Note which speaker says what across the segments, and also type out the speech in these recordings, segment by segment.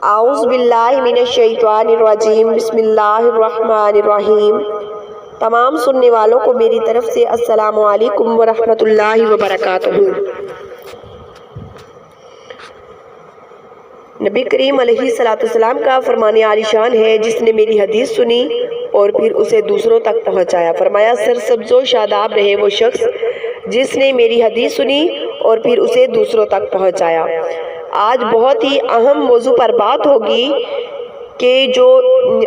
Speaker 1: اعوذ باللہ من الشیطان الرجیم بسم اللہ الرحمن الرحیم۔ تمام سننے والوں کو میری طرف سے السلام علیکم ورحمۃ اللہ وبرکاتہ۔ نبی کریم علیہ الصلوۃ والسلام کا فرمان عالی شان ہے، جس نے میری حدیث سنی اور پھر اسے دوسروں تک پہنچایا، فرمایا سرسبز و شاداب رہے وہ شخص جس نے میری حدیث سنی اور پھر اسے دوسروں تک پہنچایا۔ آج بہت ہی اہم موضوع پر بات ہوگی کہ جو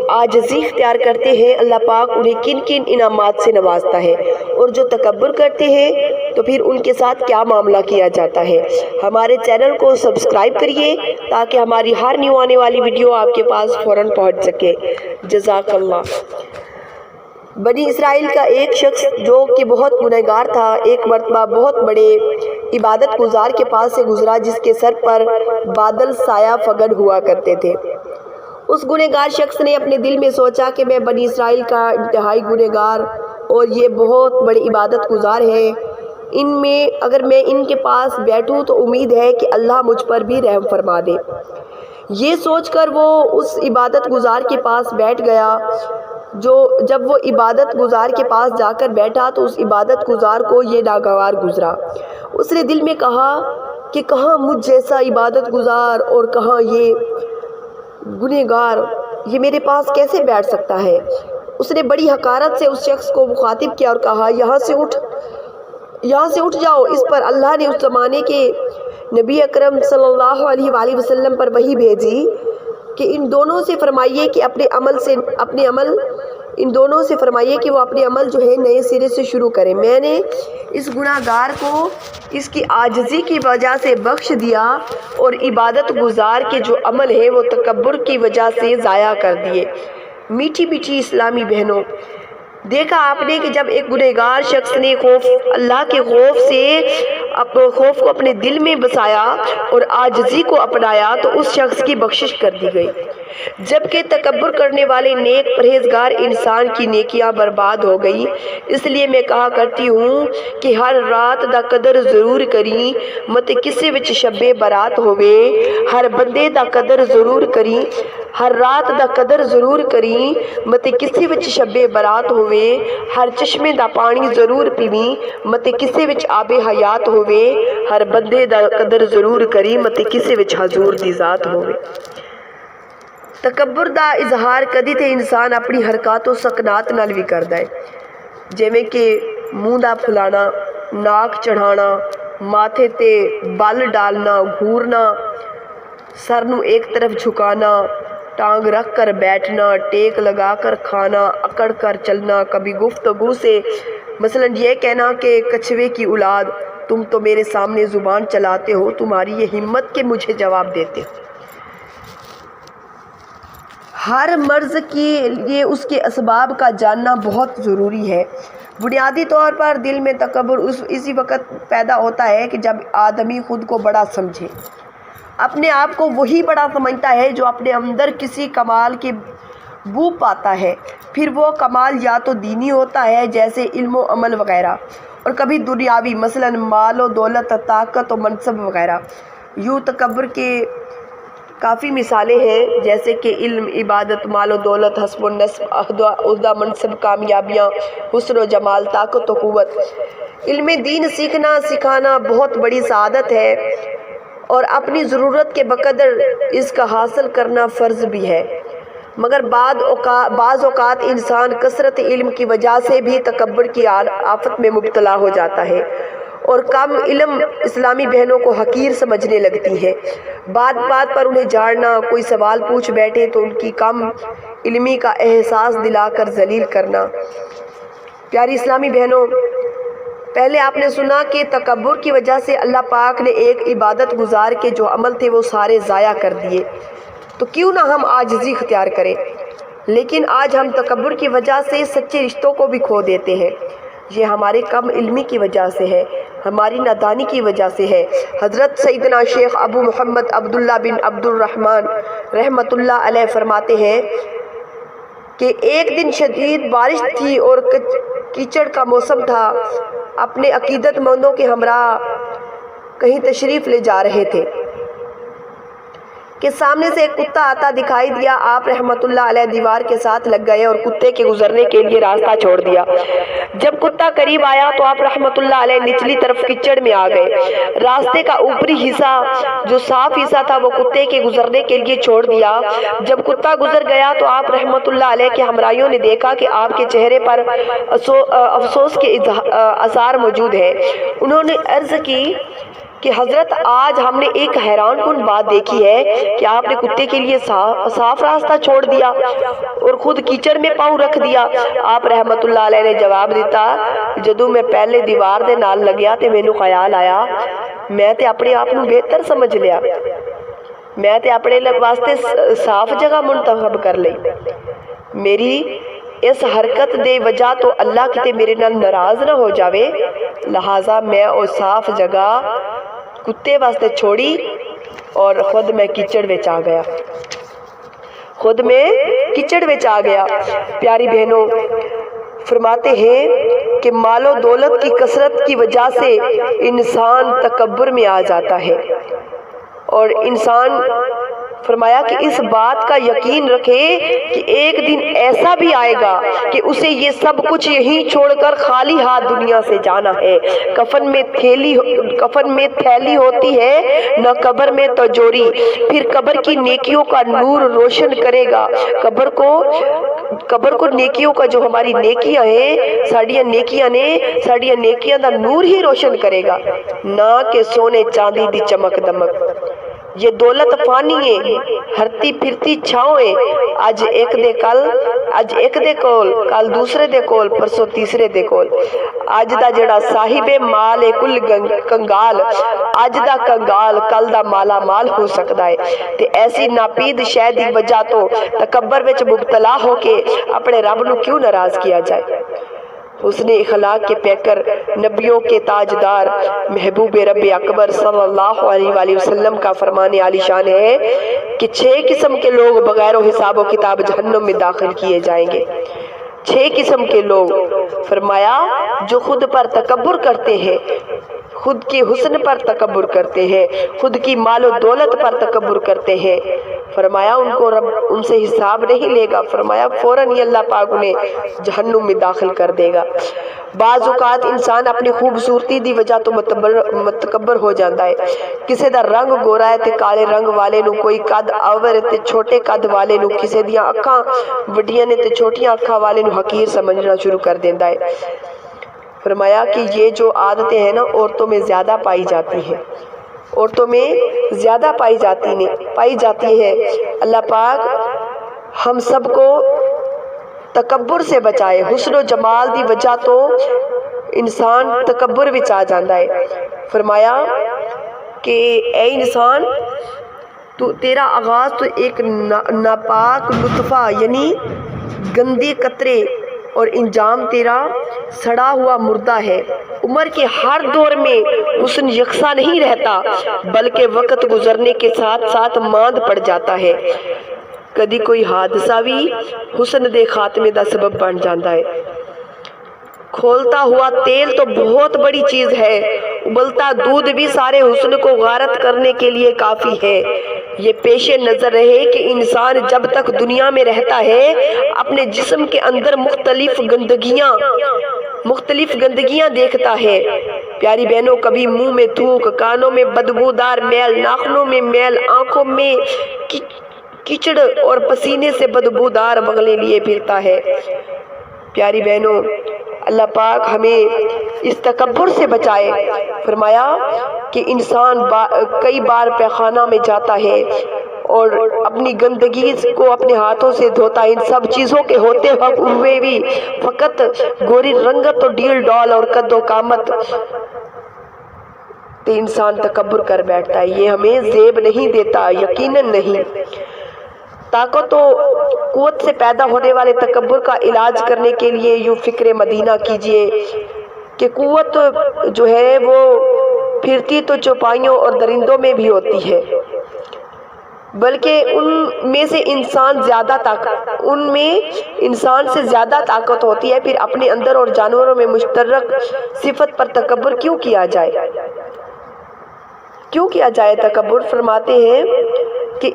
Speaker 1: عاجزی اختیار کرتے ہیں اللہ پاک انہیں کن کن انعامات سے نوازتا ہے، اور جو تکبر کرتے ہیں تو پھر ان کے ساتھ کیا معاملہ کیا جاتا ہے۔ ہمارے چینل کو سبسکرائب کریے تاکہ ہماری ہر نیو آنے والی ویڈیو آپ کے پاس فوراً پہنچ سکے۔ جزاک اللہ۔ بنی اسرائیل کا ایک شخص جو کہ بہت گنہگار تھا، ایک مرتبہ بہت بڑے عبادت گزار کے پاس سے گزرا جس کے سر پر بادل سایہ فگن ہوا کرتے تھے۔ اس گنہگار شخص نے اپنے دل میں سوچا کہ میں بنی اسرائیل کا انتہائی گنہگار اور یہ بہت بڑے عبادت گزار ہیں، اگر میں ان کے پاس بیٹھوں تو امید ہے کہ اللہ مجھ پر بھی رحم فرما دے۔ یہ سوچ کر وہ اس عبادت گزار کے پاس بیٹھ گیا۔ جب وہ عبادت گزار کے پاس جا کر بیٹھا تو اس عبادت گزار کو یہ ناگوار گزرا۔ اس نے دل میں کہا کہ کہاں مجھ جیسا عبادت گزار اور کہاں یہ گنہگار، یہ میرے پاس کیسے بیٹھ سکتا ہے۔ اس نے بڑی حقارت سے اس شخص کو مخاطب کیا اور کہا یہاں سے اٹھ جاؤ۔ اس پر اللہ نے اس زمانے کے نبی اکرم صلی اللہ علیہ وآلہ وسلم پر وحی بھیجی کہ ان دونوں سے فرمائیے کہ وہ اپنے عمل جو ہے نئے سرے سے شروع کریں۔ میں نے اس گناہگار کو اس کی عاجزی کی وجہ سے بخش دیا اور عبادت گزار کے جو عمل ہے وہ تکبر کی وجہ سے ضائع کر دیے۔ میٹھی میٹھی اسلامی بہنوں، دیکھا آپ نے کہ جب ایک گنہگار شخص نے اللہ کے خوف کو اپنے دل میں بسایا اور عاجزی کو اپنایا تو اس شخص کی بخشش کر دی گئی، جبکہ تکبر کرنے والے نیک پرہیزگار انسان کی نیکیاں برباد ہو گئی۔ اس لیے میں کہا کرتی ہوں کہ ہر رات دا قدر ضرور کری مت کسے وچ شبے برات ہووے۔ ہر بندے دا قدر ضرور کری، ہر رات دا قدر ضرور کری مت کسے وچ شبے برات ہووے۔ ہر چشمے دا پانی ضرور پیویں مت کسے وچ آب حیات ہووے۔ ہر بندے دا قدر ضرور کری مت کسے وچ حضور دی ذات ہووے۔ تکبر دا اظہار کدی تے انسان اپنی حرکات و سکنات نال بھی کردا ہے، جویں کہ منہ دا پھلانا، ناک چڑھانا، ماتھے تے بال ڈالنا، گھورنا، سر نو ایک طرف جھکانا، ٹانگ رکھ کر بیٹھنا، ٹیک لگا کر کھانا، اکڑ کر چلنا، کبھی گفتگو سے مثلا یہ کہنا کہ کچھوے کی اولاد تم تو میرے سامنے زبان چلاتے ہو، تمہاری یہ ہمت کہ مجھے جواب دیتے ہو۔ ہر مرض کے لیے اس کے اسباب کا جاننا بہت ضروری ہے۔ بنیادی طور پر دل میں تکبر اسی وقت پیدا ہوتا ہے کہ جب آدمی خود کو بڑا سمجھے، اپنے آپ کو وہی بڑا سمجھتا ہے جو اپنے اندر کسی کمال کی بو پاتا ہے۔ پھر وہ کمال یا تو دینی ہوتا ہے جیسے علم و عمل وغیرہ، اور کبھی دنیاوی مثلا مال و دولت، طاقت و منصب وغیرہ۔ یوں تکبر کے کافی مثالیں ہیں، جیسے کہ علم، عبادت، مال و دولت، حسب و نسب، عہدہ، منصب، کامیابیاں، حسن و جمال، طاقت و قوت۔ علم دین سیکھنا سکھانا بہت بڑی سعادت ہے اور اپنی ضرورت کے بقدر اس کا حاصل کرنا فرض بھی ہے، مگر بعض اوقات انسان کثرت علم کی وجہ سے بھی تکبر کی آفت میں مبتلا ہو جاتا ہے اور کم علم اسلامی بہنوں کو حقیر سمجھنے لگتی ہے۔ بات بات پر انہیں جھاڑنا، کوئی سوال پوچھ بیٹھے تو ان کی کم علمی کا احساس دلا کر ذلیل کرنا۔ پیاری اسلامی بہنوں، پہلے آپ نے سنا کہ تکبر کی وجہ سے اللہ پاک نے ایک عبادت گزار کے جو عمل تھے وہ سارے ضائع کر دیے، تو کیوں نہ ہم عاجزی اختیار کریں۔ لیکن آج ہم تکبر کی وجہ سے سچے رشتوں کو بھی کھو دیتے ہیں۔ یہ ہمارے کم علمی کی وجہ سے ہے، ہماری نادانی کی وجہ سے ہے۔ حضرت سیدنا شیخ ابو محمد عبداللہ بن عبد الرحمن رحمۃ اللہ علیہ فرماتے ہیں کہ ایک دن شدید بارش تھی اور کیچڑ کا موسم تھا۔ اپنے عقیدت مندوں کے ہمراہ کہیں تشریف لے جا رہے تھے۔ کہ سامنے سے ایک کتا آتا دکھائی دیا۔ آپ رحمت اللہ علیہ دیوار کے ساتھ لگ گئے اور کتے کے گزرنے کے لیے راستہ چھوڑ دیا۔ جب کتا قریب آیا تو آپ رحمت اللہ علیہ نچلی طرف کچڑ میں آ گئے۔ راستے کا اوپری حصہ جو صاف حصہ تھا وہ کتے کے گزرنے کے لیے چھوڑ دیا۔ جب کتا گزر گیا تو آپ رحمت اللہ علیہ کے ہمراہیوں نے دیکھا کہ آپ کے چہرے پر افسوس کے آثار موجود ہیں۔ انہوں نے عرض کی کہ حضرت آج ہم نے ایک حیران کن بات دیکھی ہے کہ آپ نے کتے کے لیے صاف راستہ چھوڑ دیا اور خود کیچڑ میں پاؤں رکھ دیا۔ آپ رحمت اللہ علیہ نے جواب دیتا، جدوں میں پہلے دیوار دے نال لگیا تے مینوں خیال آیا میں تے اپنے آپ نوں بہتر سمجھ لیا، میں تے اپنے واسطے صاف جگہ منتخب کر لئی۔ میری اس حرکت دے وجہ تو اللہ کتے میرے نال ناراض نہ ہو جاوے، لہٰذا میں او صاف جگہ کتے واسطے چھوڑی اور خود میں کیچڑ وچ آ گیا، خود میں کیچڑ وچ آ گیا۔ پیاری بہنوں، فرماتے ہیں کہ مال و دولت کی کثرت کی وجہ سے انسان تکبر میں آ جاتا ہے، اور انسان فرمایا کہ اس بات کا یقین رکھے کہ ایک دن ایسا بھی آئے گا کہ اسے یہ سب کچھ یہیں چھوڑ کر خالی ہاتھ دنیا سے جانا ہے۔ کفن میں تھیلی ہوتی ہے نہ قبر میں تجوری، پھر قبر کی نیکیوں کا نور روشن کرے گا قبر کو نیکیوں کا جو ہماری نیکیاں ہیں، ساڑیاں نیکیاں دا نور ہی روشن کرے گا، نہ کہ سونے چاندی دی چمک دمک۔ یہ دولت فانی ہے، ہرتی پھرتی چھاؤں ہے، اج ایک دے کول کل دوسرے دے کول پرسوں تیسرے دے کول۔ اج دا جڑا صاحب مال ہے کل کنگال، اج دا کنگال کل دا مالا مال ہو سکتا ہے۔ تے ایسی ناپید شے دی وجہ تو تکبر وچ مبتلا ہو کے اپنے رب نو کیوں ناراض کیا جائے۔ حسن اخلاق کے پیکر، نبیوں کے تاجدار، محبوب رب اکبر صلی اللہ علیہ وآلہ وسلم کا فرمان عالی شان ہے کہ 6 قسم کے لوگ بغیر حساب و کتاب جہنم میں داخل کیے جائیں گے۔ 6 قسم کے لوگ، فرمایا جو خود پر تکبر کرتے ہیں، خود کے حسن پر تکبر کرتے ہیں، خود کی مال و دولت پر تکبر کرتے ہیں، فرمایا ان کو رب ان سے حساب نہیں لے گا، فرمایا فوراً ہی اللہ پاک انہیں جہنم میں داخل کر دے گا۔ بعض اوقات انسان اپنی خوبصورتی دی وجہ تو متکبر ہو جاتا ہے۔ کسی دا رنگ گورا ہے تے کالے رنگ والے نو، کوئی قد آور تے چھوٹے قد والے نو، کسی دیاں اکھاں وڈیاں نے تے چھوٹیاں اکھاں والے نو حقیر سمجھنا شروع کر دیندا ہے۔ فرمایا کہ یہ جو عادتیں ہیں نا عورتوں میں زیادہ پائی جاتی ہیں، عورتوں میں زیادہ پائی جاتی ہے۔ اللہ پاک ہم سب کو تکبر سے بچائے۔ حسن و جمال دی وجہ تو انسان تکبر وچ آ جاندا ہے۔ فرمایا کہ اے انسان تو تیرا آغاز تو ایک ناپاک نطفہ یعنی گندے قطرے اور انجام تیرا سڑا ہوا مردہ ہے۔ عمر کے ہر دور میں حسن یکساں نہیں رہتا، بلکہ وقت گزرنے کے ساتھ ساتھ ماند پڑ جاتا ہے۔ کدی کوئی حادثہ بھی حسن دے خاتمے دا سبب بن جاتا ہے۔ کھولتا ہوا تیل تو بہت بڑی چیز ہے، ابلتا دودھ بھی سارے حسن کو غارت کرنے کے لیے کافی ہے۔ یہ پیش نظر رہے کہ انسان جب تک دنیا میں رہتا ہے اپنے جسم کے اندر مختلف گندگیاں دیکھتا ہے۔ پیاری بہنوں، کبھی منہ میں تھوک، کانوں میں بدبودار میل، ناخنوں میں میل، آنکھوں میں کیچڑ اور پسینے سے بدبودار بغلیں لیے پھرتا ہے۔ پیاری بہنوں، اللہ پاک ہمیں اس تکبر سے بچائے۔ فرمایا کہ انسان کئی بار پیخانہ میں جاتا ہے اور اپنی گندگی کو اپنے ہاتھوں سے دھوتا ہے، ان سب چیزوں کے ہوتے ہوئے بھی فقط گوری رنگت اور ڈیل ڈال اور قد و قامت تے انسان تکبر کر بیٹھتا ہے۔ یہ ہمیں زیب نہیں دیتا، یقیناً نہیں۔ طاقت و قوت سے پیدا ہونے والے تکبر کا علاج کرنے کے لیے یوں فکر مدینہ کیجئے کہ قوت جو ہے وہ پھرتی تو چوپائیوں اور درندوں میں بھی ہوتی ہے، بلکہ ان میں انسان سے زیادہ طاقت ہوتی ہے۔ پھر اپنے اندر اور جانوروں میں مشترک صفت پر تکبر کیوں کیا جائے تکبر؟ فرماتے ہیں کہ کہ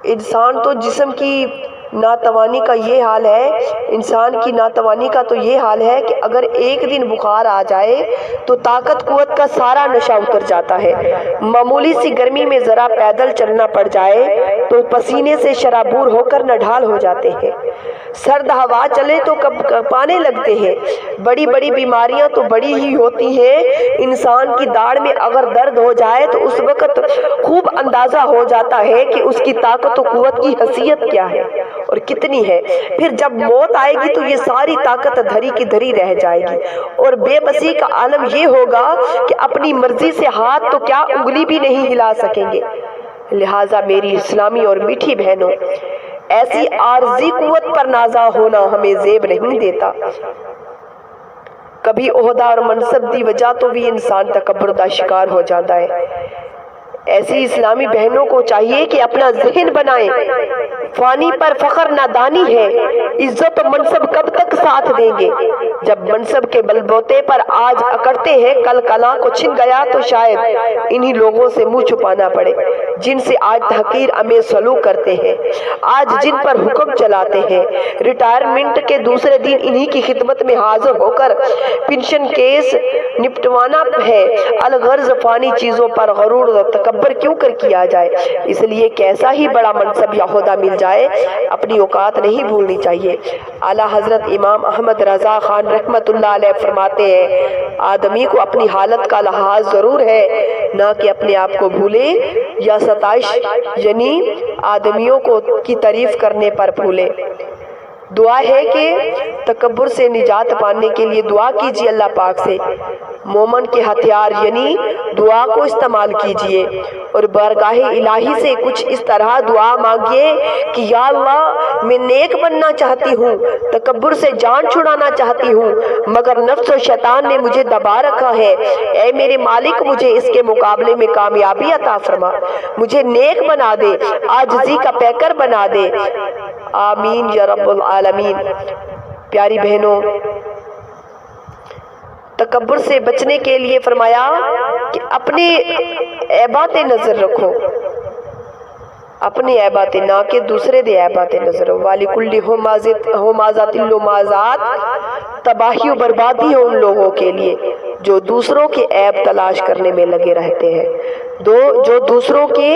Speaker 1: انسان تو جسم کی ناتوانی کا یہ حال ہے، انسان کی ناتوانی کا تو یہ حال ہے کہ اگر ایک دن بخار آ جائے تو طاقت قوت کا سارا نشہ اتر جاتا ہے۔ معمولی سی گرمی میں ذرا پیدل چلنا پڑ جائے تو پسینے سے شرابور ہو کر نڈھال ہو جاتے ہیں، سرد ہوا چلے تو کپانے لگتے ہیں، بڑی بڑی بیماریاں تو بڑی ہی ہوتی ہیں۔ انسان کی داڑھ میں اگر درد ہو جائے تو اس وقت خوب اندازہ ہو جاتا ہے کہ اس کی طاقت و قوت کی حیثیت کیا ہے اور کتنی ہے۔ پھر جب موت آئے گی تو یہ ساری طاقت دھری کی دھری رہ جائے گی، اور بے بسی کا عالم یہ ہوگا کہ اپنی مرضی سے ہاتھ تو کیا انگلی بھی نہیں ہلا سکیں گے۔ لہٰذا میری اسلامی اور میٹھی بہنوں، ایسی عارضی قوت پر نازا ہونا ہمیں زیب نہیں دیتا۔ کبھی عہدہ اور منصب دی وجہ تو بھی انسان تکبر دا شکار ہو جاتا ہے۔ ایسی اسلامی بہنوں کو چاہیے کہ اپنا ذہن بنائیں، فانی پر فخر نادانی ہے، عزت و منصب کب تک ساتھ دیں گے؟ جب منصب کے بلبوتے پر آج اکڑتے ہیں، کل کلاں کو چھن گیا تو شاید انہی لوگوں سے منہ چھپانا پڑے جن سے آج تحقیر آمیز سلوک کرتے ہیں، آج جن پر حکم چلاتے ہیں۔ ریٹائرمنٹ کے دوسرے دن انہی کی خدمت میں حاضر ہو کر پنشن کیس نپٹوانا ہے۔ الغرض فانی چیزوں پر غرور و تکبر کیوں کر کیا جائے؟ اس لیے کیسا ہی بڑا منصب یا عہدہ مل جائے، اپنی اوقات نہیں بھولنی چاہیے۔ اعلیٰ حضرت امام احمد رضا خان رحمۃ اللہ علیہ فرماتے ہیں، آدمی کو اپنی حالت کا لحاظ ضرور ہے، نہ کہ اپنے آپ کو بھولے یا ستائش یعنی آدمیوں کی تعریف کرنے پر بھولے۔ دعا ہے کہ تکبر سے نجات پانے کے لیے دعا کیجیے اللہ پاک سے، مومن کے ہتھیار یعنی دعا کو استعمال کیجیے اور بارگاہ الہی سے کچھ اس طرح دعا مانگیے کہ یا اللہ میں نیک بننا چاہتی ہوں، تکبر سے جان چھڑانا چاہتی ہوں، مگر نفس و شیطان نے مجھے دبا رکھا ہے۔ اے میرے مالک، مجھے اس کے مقابلے میں کامیابی عطا فرما، مجھے نیک بنا دے، عاجزی کا پیکر بنا دے، آمین یا رب العالمین۔ پیاری بہنوں، تکبر سے بچنے کے لیے فرمایا کہ اپنے عیبات نظر رکھو، اپنے عیبات نہ کہ دوسرے دے عیبات نظر ہو۔ وَلِكُلِّ ہُمَازَةٍ لُمَازَاتٍ، تباہی و بربادی ہو ان لوگوں کے لیے جو دوسروں کے عیب تلاش کرنے میں لگے رہتے ہیں، جو دوسروں کے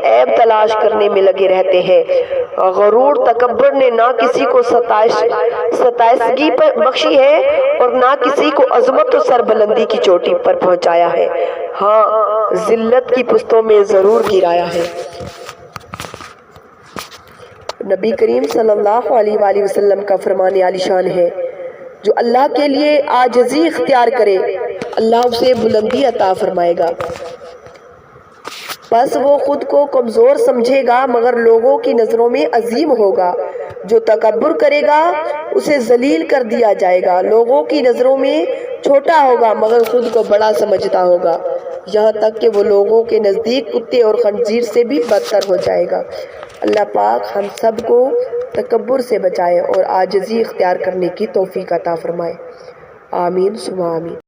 Speaker 1: عیب تلاش کرنے میں لگے رہتے ہیں۔ غرور تکبر نے نہ کسی کو ستائشگی بخشی ہے اور نہ کسی کو عظمت و سربلندی کی چوٹی پر پہنچایا ہے، ہاں ذلت کی پستوں میں ضرور گرایا ہے۔ نبی کریم صلی اللہ علیہ وآلہ وسلم کا فرمان عالی شان ہے، جو اللہ کے لیے عاجزی اختیار کرے اللہ اسے بلندی عطا فرمائے گا، بس وہ خود کو کمزور سمجھے گا مگر لوگوں کی نظروں میں عظیم ہوگا۔ جو تکبر کرے گا اسے ذلیل کر دیا جائے گا، لوگوں کی نظروں میں چھوٹا ہوگا مگر خود کو بڑا سمجھتا ہوگا، یہاں تک کہ وہ لوگوں کے نزدیک کتے اور خنزیر سے بھی بدتر ہو جائے گا۔ اللہ پاک ہم سب کو تکبر سے بچائے اور عاجزی اختیار کرنے کی توفیق عطا فرمائے، آمین ثم آمین۔